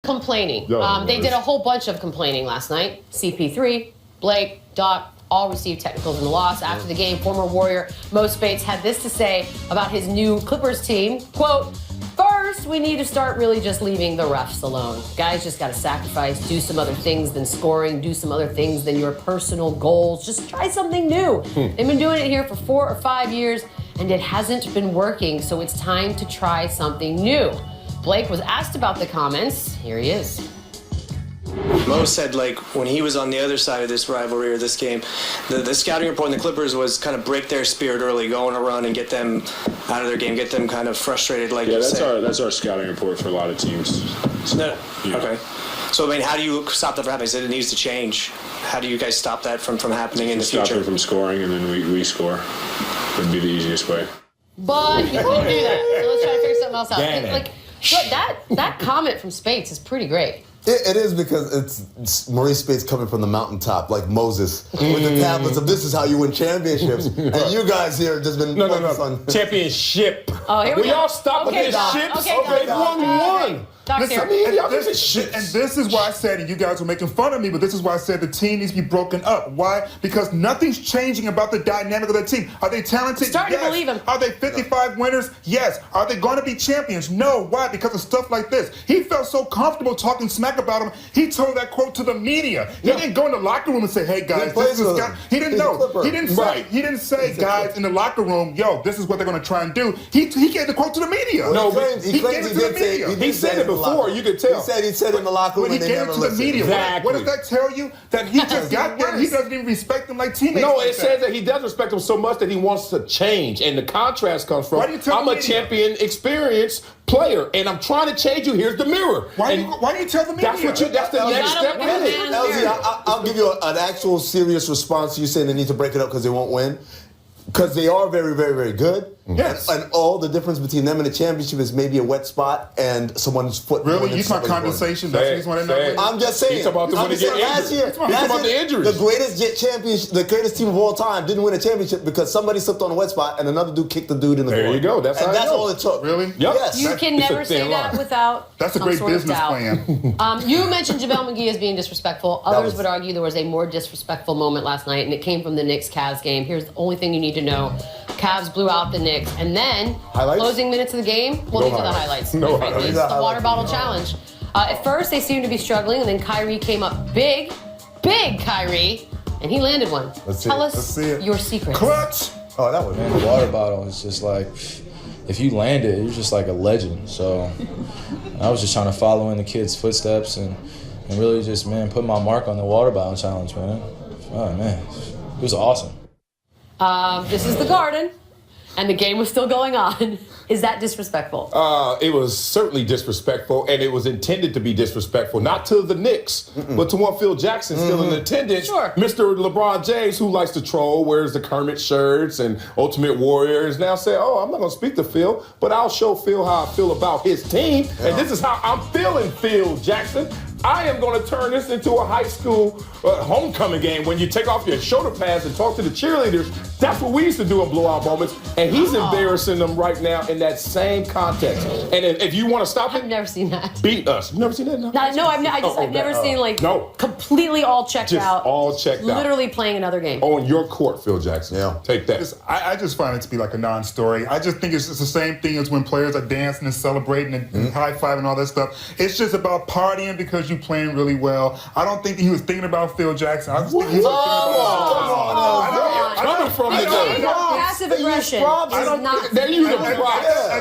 complaining. They did a whole bunch of complaining last night. CP3, Blake, Doc, all received technicals in the loss. After the game, former Warrior Mo Speights had this to say about his new Clippers team. Quote, first, we need to start really just leaving the refs alone. Guys just got to sacrifice, do some other things than scoring, do some other things than your personal goals. Just try something new. They've been doing it here for 4 or 5 years, and it hasn't been working, so it's time to try something new. Blake was asked about the comments. Here he is. Mo said, like, when he was on the other side of this rivalry or this game, the scouting report in the Clippers was kind of break their spirit early, go on a run and get them out of their game, get them kind of frustrated, like you said. That's our scouting report for a lot of teams. So, okay. So, I mean, how do you stop that from happening? He said it needs to change. How do you guys stop that from happening in the future? Stop them from scoring, and then we score. Would be the easiest way. But you can't do that. So let's try to figure something else out. Like, that comment from Speights is pretty great. It is, because it's Maurice Speights coming from the mountaintop like Moses with the tablets of this is how you win championships. And you guys here have just been focused on championship. Oh, here we go. Y'all stop with this shit. Okay, they won one. Listen, and this is why I said, and you guys were making fun of me, but this is why I said the team needs to be broken up. Why? Because nothing's changing about the dynamic of the team. Are they talented? Starting yes. to believe him. Are they 55 winners? Yes. Are they going to be champions? No. Why? Because of stuff like this. He felt so comfortable talking smack about him. He told that quote to the media. He didn't go in the locker room and say, "Hey guys, this is guy." He didn't know. He didn't say, guys in the locker room, "Yo, this is what they're going to try and do." He gave the quote to the media. No, he claims gave it to the media. He said it before. You could tell. He said in the locker room, but he gave it to the media. Exactly. What does that tell you? That he just got there and he doesn't even respect them like teammates. No, like it says that he does respect them so much that he wants to change. And the contrast comes from, I'm a champion experienced player, and I'm trying to change you. Here's the mirror. Why do you tell the media? That's the next step in it. LZ, I'll give you an actual serious response to you saying they need to break it up because they won't win. Because they are very, very, very good. Yes. And all the difference between them and the championship is maybe a wet spot and someone's foot. Really? You talking condensation? That's the reason why I'm just saying. He's about the injuries. The greatest the greatest team of all time didn't win a championship because somebody slipped on a wet spot and another dude kicked the dude in the There groin. you go. That's all it took. Really? Yep. Yes. You can never say that without That's a great business plan. You mentioned JaVale McGee as being disrespectful. Others would argue there was a more disrespectful moment last night, and it came from the Knicks-Cavs game. Here's the only thing you need to know. Cavs blew out the Knicks, and then closing minutes of the game, these are the highlights. No highlights. It's the water bottle challenge. At first, they seemed to be struggling, and then Kyrie came up big Kyrie, and he landed one. Tell us your secrets. Clutch! Oh, that was the water bottle. It's just like, if you land it, you're just like a legend. So I was just trying to follow in the kids' footsteps and really just, put my mark on the water bottle challenge, man. Oh, man, it was awesome. This is the Garden, and the game was still going on. Is that disrespectful? It was certainly disrespectful, and it was intended to be disrespectful, not to the Knicks, but to one Phil Jackson still in attendance. Sure. Mr. LeBron James, who likes to troll, wears the Kermit shirts and Ultimate Warriors, now say, I'm not going to speak to Phil, but I'll show Phil how I feel about his team, and this is how I'm feeling, Phil Jackson. I am going to turn this into a high school homecoming game when you take off your shoulder pads and talk to the cheerleaders. That's what we used to do in blowout moments, and he's embarrassing them right now in that same context. And if you want to stop it, I've never seen that. Beat us. You've never seen that? No, I've never seen completely all checked just out. all checked out. Literally playing another game. On your court, Phil Jackson. Yeah. Take that. I just find it to be like a non-story. I just think it's just the same thing as when players are dancing and celebrating and high-fiving and all that stuff. It's just about partying because you're playing really well. I don't think that he was thinking about Phil Jackson. I just think he was coming from the game. Passive aggression. At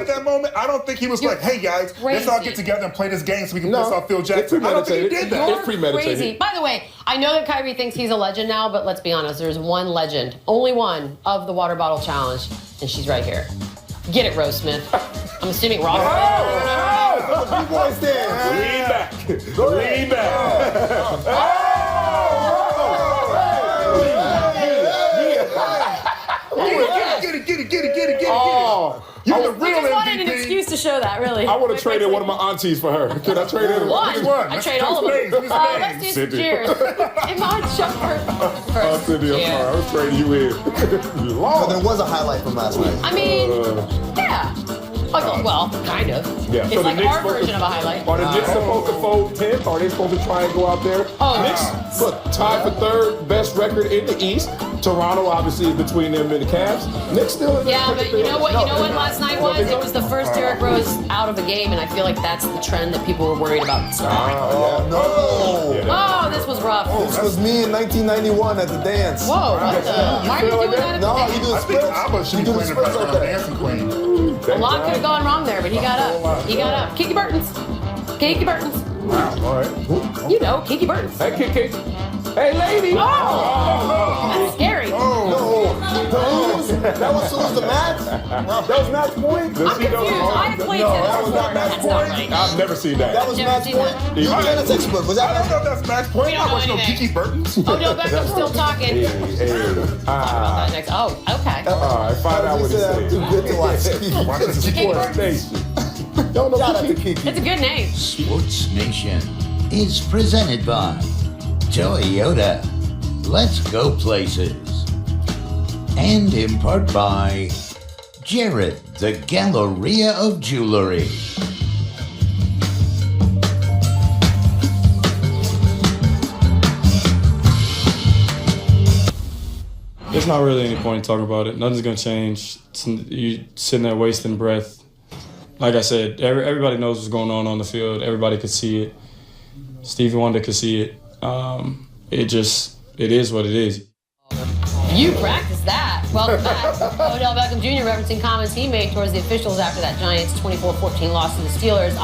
that moment, I don't think he was like, "Hey guys, let's all get together and play this game so we can piss off Phil Jackson." I don't think he did that. It's premeditated. Crazy. By the way, I know that Kyrie thinks he's a legend now, but let's be honest, there's one legend, only one of the water bottle challenge, and she's right here. Get it, Rose Smith. I'm assuming Ross. the B-boy stand. Lean back. Lean back. Get it. You're the real I just wanted MVP. an excuse to show that, really. I want to trade in one of my aunties for her. Can I trade in one? I trade all of them. Let's do some Cindy. cheers. Iman Shumpert first. Cindy, I'm sorry. I was trading you in. So there was a highlight from last night. I mean, yeah. Okay, well, kind of. Yeah. It's So like our version of a highlight. Are the Knicks supposed to fold 10 fifth. Are they supposed to try and go out there? Oh, Knicks, look, tied for third best record in the East. Toronto obviously is between them and the Cavs. Knicks still in the Yeah, but you know what? You know what last night was? It was the first Derrick Rose out of a game, and I feel like that's the trend that people were worried about starting. Oh, no. Oh, this was rough. This was me in 1991 at the dance. Whoa, what the? Why are you doing that? No, he do the I think splits. Abba should He be do the playing the splits like background that. dancing queen. A lot could have gone wrong there, but he got up. He got up. Kiki Burton's. Kiki Burton's. All right. You know, Kiki Burton's. Hey, Kiki. Hey, lady. Oh, that's scary. No. That was so was the match? That was match point? I'm confused. I have played No, tennis that was before. not match That's not point. right. I've never seen that. That was Never match seen point? that. You tennis expert. Was I that don't know if that's match point. We don't I know watch no anything. Kiki Burton's. Odell Beckham's still talking. Hey. Next. Oh, okay. All right, find out what he I'm too said. good to watch. Watch this. Kiki Burton's. Station. Don't know Shout out to Kiki. Kiki. It's a good name. Sports Nation is presented by Toyota. Let's go places. And in part by Jared, the Galleria of Jewelry. There's not really any point in talking about it. Nothing's gonna change. You sitting there wasting breath. Like I said, everybody knows what's going on the field. Everybody could see it. Stevie Wonder could see it. It is what it is. You practiced that. Welcome back. Odell Beckham Jr. referencing comments he made towards the officials after that Giants 24-14 loss to the Steelers.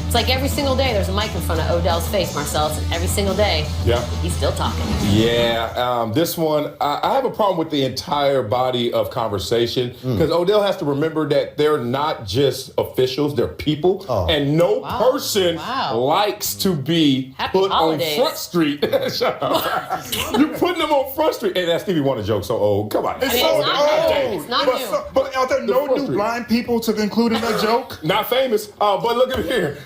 It's like every single day there's a mic in front of Odell's face, Marcellus, and every single day he's still talking. Yeah, this one, I have a problem with the entire body of conversation because Odell has to remember that they're not just officials, they're people. And no person likes to be put holidays. on Front Street. Shut up. You're putting them on Front Street. And that Stevie Wonder joke so old. Come on. It's I mean, so it's not new. old. It's not new. But are there no Front new Street. blind people to include in that joke? Not famous, but look at here.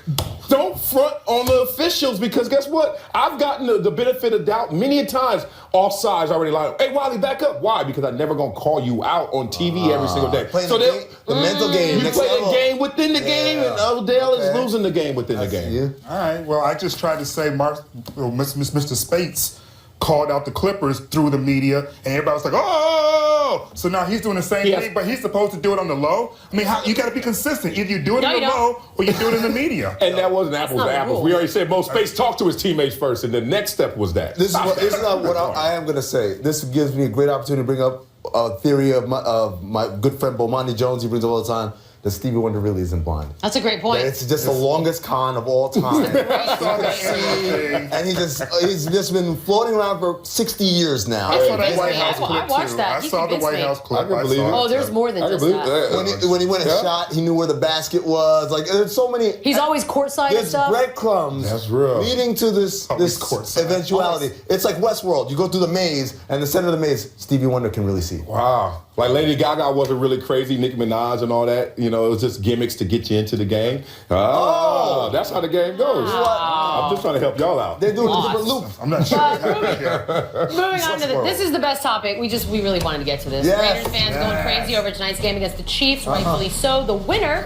Don't front on the officials because guess what? I've gotten the benefit of doubt many a times. Offsides already lined up. Hey, Wiley, back up. Why? Because I'm never going to call you out on TV every single day. Playing the mental game. You next play level. the game within the game, and Odell is losing the game within the game. Yeah. All right. Well, I just tried to say Mr. Speights called out the Clippers through the media, and everybody was like, oh! So now he's doing the same thing, but he's supposed to do it on the low? I mean, you got to be consistent. Either you do it on the low or you do it in the media. And that wasn't apples not to the apples. rule. We already said Mo Speights talked to his teammates first, and the next step was that. This is not what I am going to say. This gives me a great opportunity to bring up a theory of my good friend Bomani Jones. He brings up all the time that Stevie Wonder really isn't blind. That's a great point. That it's just the longest con of all time. And he's just been floating around for 60 years now. I saw that Convinced White me. House I clip watched too. that. I You saw the convinced White me. House clip. I can believe it. Oh, there's more than I can just believe that. When he went and shot, he knew where the basket was. Like there's so many. He's always courtside and There's stuff. breadcrumbs That's real. leading to this courtside. eventuality. It's like Westworld. You go through the maze, and the center of the maze, Stevie Wonder can really see. Wow. Like Lady Gaga wasn't really crazy, Nicki Minaj and all that. You know, it was just gimmicks to get you into the game. That's how the game goes. I'm just trying to help y'all out. They're doing a different loop. I'm not sure. Moving on to this is the best topic. We really wanted to get to this. Yes. Raiders fans going crazy over tonight's game against the Chiefs, rightfully so. The winner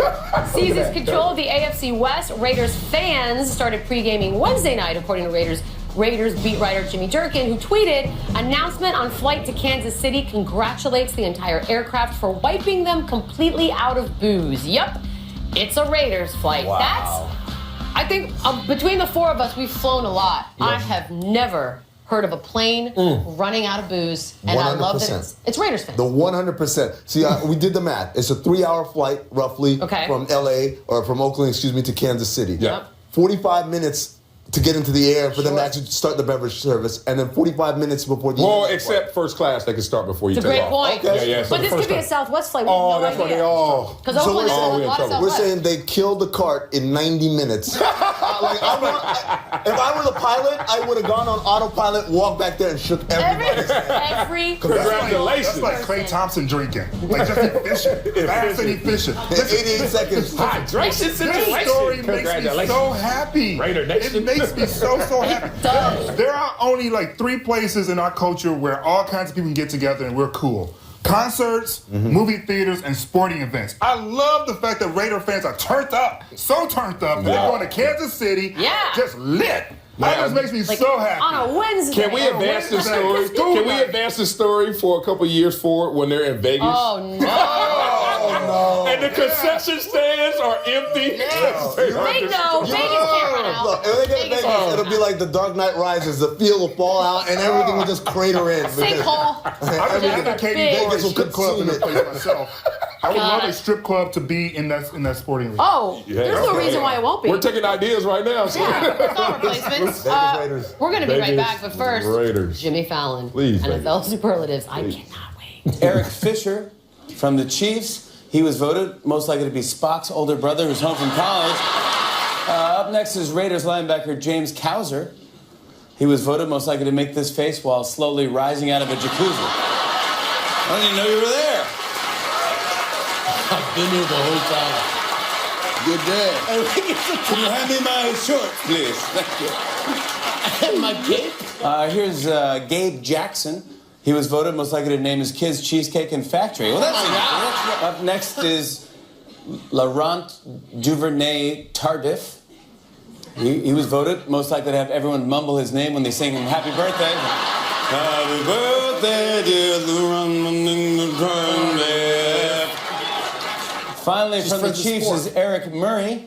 seizes control of the AFC West. Raiders fans started pre-gaming Wednesday night, according to Raiders beat writer Jimmy Durkin, who tweeted, "Announcement on flight to Kansas City congratulates the entire aircraft for wiping them completely out of booze." Yep, it's a Raiders flight. Wow. I think between the four of us, we've flown a lot. I have never heard of a plane running out of booze, and I love that 100%. it's Raiders fans. The 100%. See, we did the math. It's a 3-hour flight, roughly, from LA, or from Oakland, to Kansas City. Yeah. 45 minutes to get into the air for them to actually start the beverage service, and then 45 minutes before the Well, end. except first class, they can start before you It's a take great off. point. Okay. Yeah, so But the this first could be a class. Southwest flight. Oh, that's why they all. Because So Oakland we're has a saying- lot of we're We're Southwest. saying they killed the cart in 90 minutes. If I were the pilot, I would have gone on autopilot, walked back there, and shook everybody. Every Congratulations. That's like Klay Thompson drinking. Like just efficient. Fast and efficient. In 88 seconds. Hydration This situation. story makes me Congratulations. so happy. Raider Nation. It makes me so happy. does. There are only like 3 places in our culture where all kinds of people can get together and we're cool. Concerts, movie theaters, and sporting events. I love the fact that Raider fans are turned up, so turned up, that they're going to Kansas City, just lit. That just makes me so happy. On a Wednesday. Can we advance the story? Can we advance the story for a couple years forward when they're in Vegas? Oh, no. And the concession stands are empty. They know. Vegas can't run out. Look, if they get Vegas, it'll be like the Dark Knight Rises. The field will fall out and everything will just crater in. Sinkhole. I would have a Vegas will strip club in consume the it. place myself. I would love a strip club to be in that sporting event. Oh, there's no reason why it won't be. We're taking ideas right now. So. Yeah, thought replacements. Raiders. We're going to be right Vegas back, but first, Raiders. Jimmy Fallon, Please, NFL superlatives. I cannot wait. Eric Fisher from the Chiefs. He was voted most likely to be Spock's older brother who's home from college. Up next is Raiders linebacker James Cowser. He was voted most likely to make this face while slowly rising out of a jacuzzi. I didn't even know you were there. I've been here the whole time. Good day. Can you hand me my shorts, please? Thank you. And my cape? Here's Gabe Jackson. He was voted most likely to name his kids Cheesecake and Factory. Well, that's Up next is Laurent Duvernay Tardif. He was voted most likely to have everyone mumble his name when they sing him happy birthday. Happy birthday, dear Laurent Tardif. Finally, from the Chiefs is Eric Murray.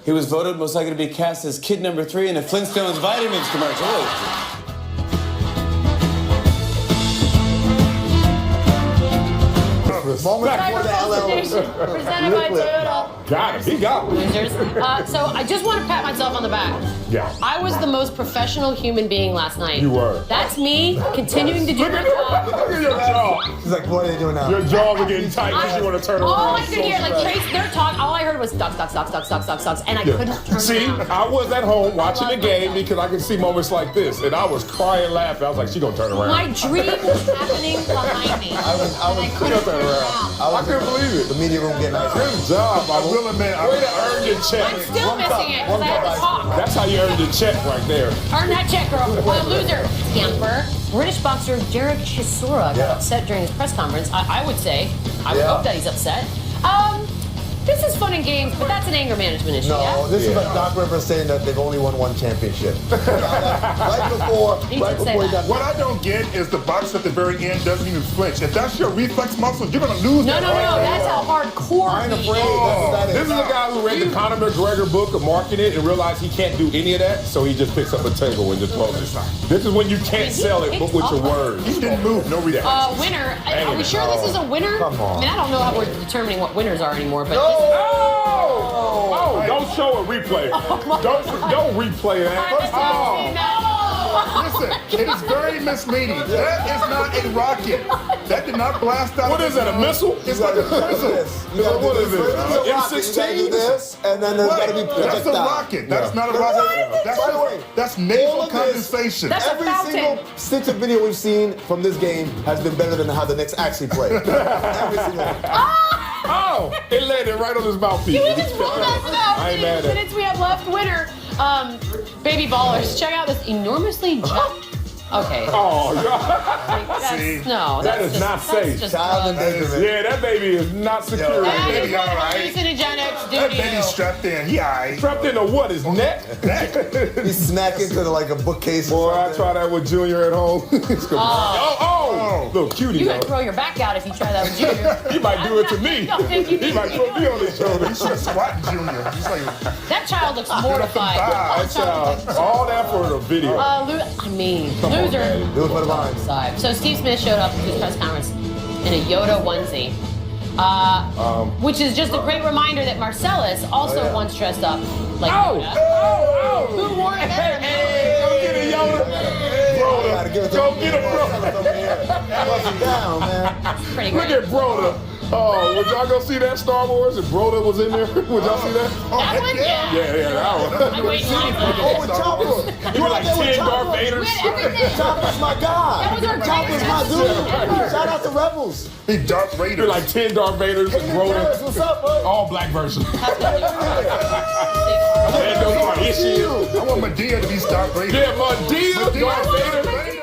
He was voted most likely to be cast as kid number 3 in a Flintstones vitamins commercial. Moment for the LL. Presented by Beadle. Got it. He got it. Losers. So I just want to pat myself on the back. Yeah. I was the most professional human being last night. You were. That's me continuing to do my job. Look at your jaw. She's like, what are they doing now? Your jaws are getting tight because you want to turn around. All I could hear, like Trace, they're talking. All I heard was ducks, and I couldn't turn See, around. I was at home watching the love game myself. because I could see moments like this, and I was crying, laughing. I was like, she gonna turn around. My dream was happening behind me. I couldn't turn around. I couldn't believe it. The media room getting nice. Good job, I Bible. will admit, Way to earn your check. I'm still missing it because I had to talk. That's how you earn your check right there. Earn that check, girl. Loser. Camper. British boxer Derek Chisora got upset during his press conference. I would say. I would hope that he's upset. This is fun and games, but that's an anger management issue. No, this is like Doc Rivers saying that they've only won one championship. right before he got. What I don't get is the boxer at the very end doesn't even flinch. If that's your reflex muscle, you're gonna lose. No, that's how hardcore. I ain't he afraid. is. This is a guy who read the Conor McGregor book of marketing it and realized he can't do any of that, so he just picks up a table and just throws it. This is when you can't sell it, but with your words. He didn't move, no reaction. Winner. Are we sure this is a winner? Come on. I mean, I don't know how we're determining what winners are anymore, but Oh, don't show a replay. Don't replay that. Listen, it is very misleading. That is not a rocket. That did not blast out. What is that, a missile? It's like a missile. What is it? M16? This, and then there's got to be That's a projectile. rocket. That's not a rocket. By the way, That's nasal all of this- condensation. That's a Every fountain. single stitch of video we've seen from this game has been better than how the Knicks actually played. Every single one. Oh, it landed right on his mouthpiece. Can we just roll that for the I ain't mad at it. minutes we have left? Winner. Baby ballers, check out this enormously. Okay. Oh, God. That is not safe. Child endangerment. Yeah, that baby is not secure. That baby is what all right. hallucinogenics do That to baby's you. strapped in. He aight. Trapped into what? His neck? He's smacking into like a bookcase. Boy, or I something. try that with Junior at home. Little cutie. You're gonna though. throw your back out if you try that with Junior. He might do it to me. I don't think you He need might to. put me on his shoulder. He should have squatted Junior. He's like, That child looks mortified. That's all that for the video. Loser. Do it for the line. Side. So Steve Smith showed up to his press conference in a Yoda onesie, which is just a great reminder that Marcellus also once dressed up like Yoda. Who wore it better? Go get it, Yoda. Gotta give it to Go him. get him, bro. Bust him down, man. That's pretty Look great. at Broda. Oh, would y'all go see that Star Wars? If Broda was in there, would y'all see that? That one? Yeah. Yeah, that I'm one. waiting on Oh, with Chopper. He was like 10 Darth We Vaders. had everything. Chopper's my guy. That was our Chopper's my greatest dude. ever. Shout out to Rebels. he Darth You're Vader. like 10 Darth Vaders with Harris, Broda. what's up, bud? All black version. That's what And those are issues. I want Medea to be Darth Vader. Yeah, Madea, Madea. Darth Vader.